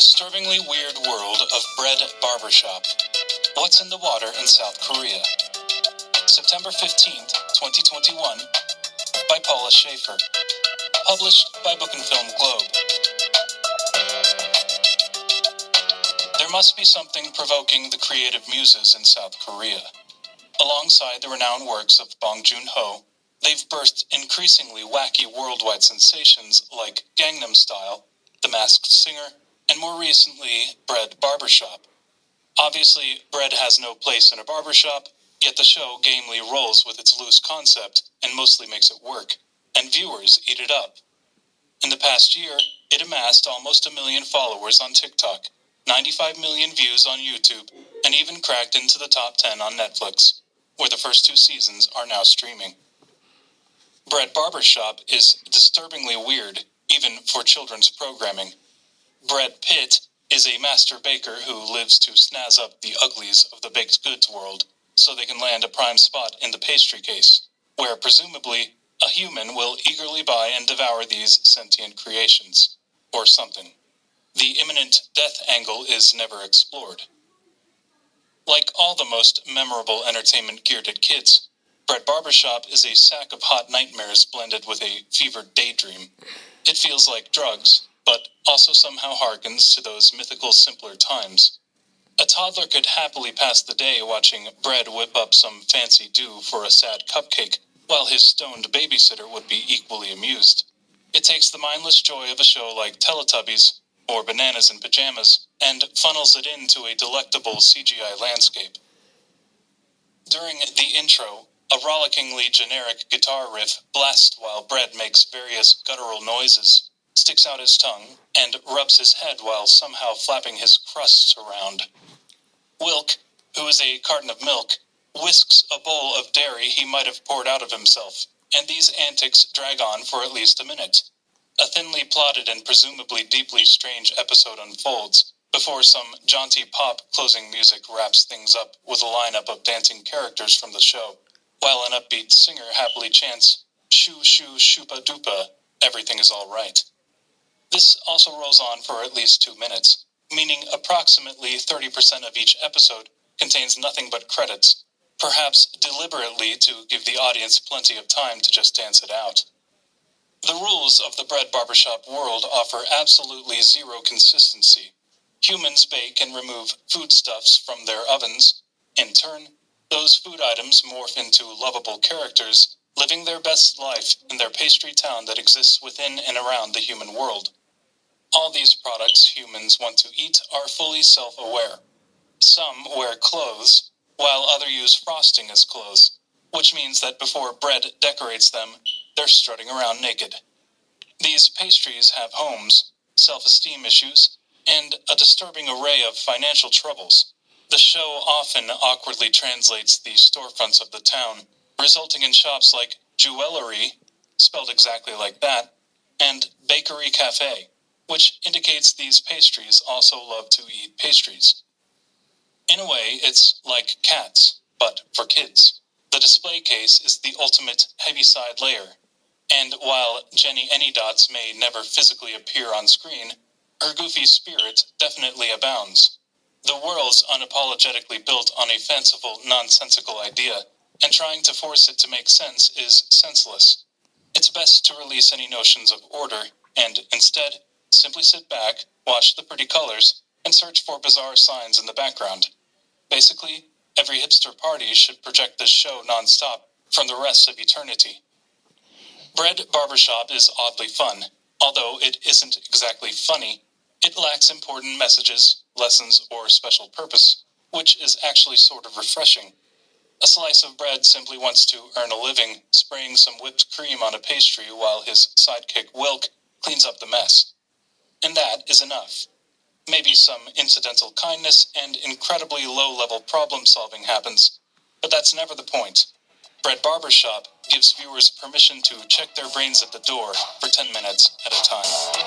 disturbingly weird world of bread barbershop. What's in the water in South Korea? September 15th, 2021, by Paula Schaefer. Published by Book and Film Globe. There must be something provoking the creative muses in South Korea. Alongside the renowned works of Bong Joon-ho, they've birthed increasingly wacky worldwide sensations like Gangnam Style, The Masked Singer, and more recently, Bread Barbershop. Obviously, bread has no place in a barbershop, yet the show gamely rolls with its loose concept and mostly makes it work, and viewers eat it up. In the past year, it amassed almost 1 million followers on TikTok, 95 million views on YouTube, and even cracked into the top 10 on Netflix, where the first 2 seasons are now streaming. Bread Barbershop is disturbingly weird, even for children's programming. Brad Pitt is a master baker who lives to snazz up the uglies of the baked goods world so they can land a prime spot in the pastry case, where presumably a human will eagerly buy and devour these sentient creations, or something. The imminent death angle is never explored. Like all the most memorable entertainment geared at kids, Bread Barbershop is a sack of hot nightmares blended with a fevered daydream. It feels like drugs, but also somehow harkens to those mythical simpler times. A toddler could happily pass the day watching Bread whip up some fancy do for a sad cupcake, while his stoned babysitter would be equally amused. It takes the mindless joy of a show like Teletubbies, or Bananas in Pajamas, and funnels it into a delectable CGI landscape. During the intro, a rollickingly generic guitar riff blasts while Bread makes various guttural noises, sticks out his tongue, and rubs his head while somehow flapping his crusts around. Wilk, who is a carton of milk, whisks a bowl of dairy he might have poured out of himself, and these antics drag on for at least a minute. A thinly plotted and presumably deeply strange episode unfolds, before some jaunty pop closing music wraps things up with a lineup of dancing characters from the show, while an upbeat singer happily chants, "Shoo shoo shoopa doopa, everything is all right." This also rolls on for at least 2 minutes, meaning approximately 30% of each episode contains nothing but credits, perhaps deliberately to give the audience plenty of time to just dance it out. The rules of the Bread Barbershop world offer absolutely zero consistency. Humans bake and remove foodstuffs from their ovens. In turn, those food items morph into lovable characters, living their best life in their pastry town that exists within and around the human world. All these products humans want to eat are fully self-aware. Some wear clothes, while others use frosting as clothes, which means that before Bread decorates them, they're strutting around naked. These pastries have homes, self-esteem issues, and a disturbing array of financial troubles. The show often awkwardly translates the storefronts of the town, resulting in shops like Jewellery, spelled exactly like that, and Bakery Cafe, which indicates these pastries also love to eat pastries. In a way, it's like Cats, but for kids. The display case is the ultimate heavy-side layer, and while Jenny Anydots may never physically appear on screen, her goofy spirit definitely abounds. The world's unapologetically built on a fanciful, nonsensical idea, and trying to force it to make sense is senseless. It's best to release any notions of order, and instead, simply sit back, watch the pretty colors, and search for bizarre signs in the background. Basically, every hipster party should project this show non-stop from the rest of eternity. Bread Barbershop is oddly fun. Although it isn't exactly funny, it lacks important messages, lessons, or special purpose, which is actually sort of refreshing. A slice of bread simply wants to earn a living, spraying some whipped cream on a pastry while his sidekick Wilk cleans up the mess. And that is enough. Maybe some incidental kindness and incredibly low-level problem-solving happens, but that's never the point. Bread Barbershop gives viewers permission to check their brains at the door for 10 minutes at a time.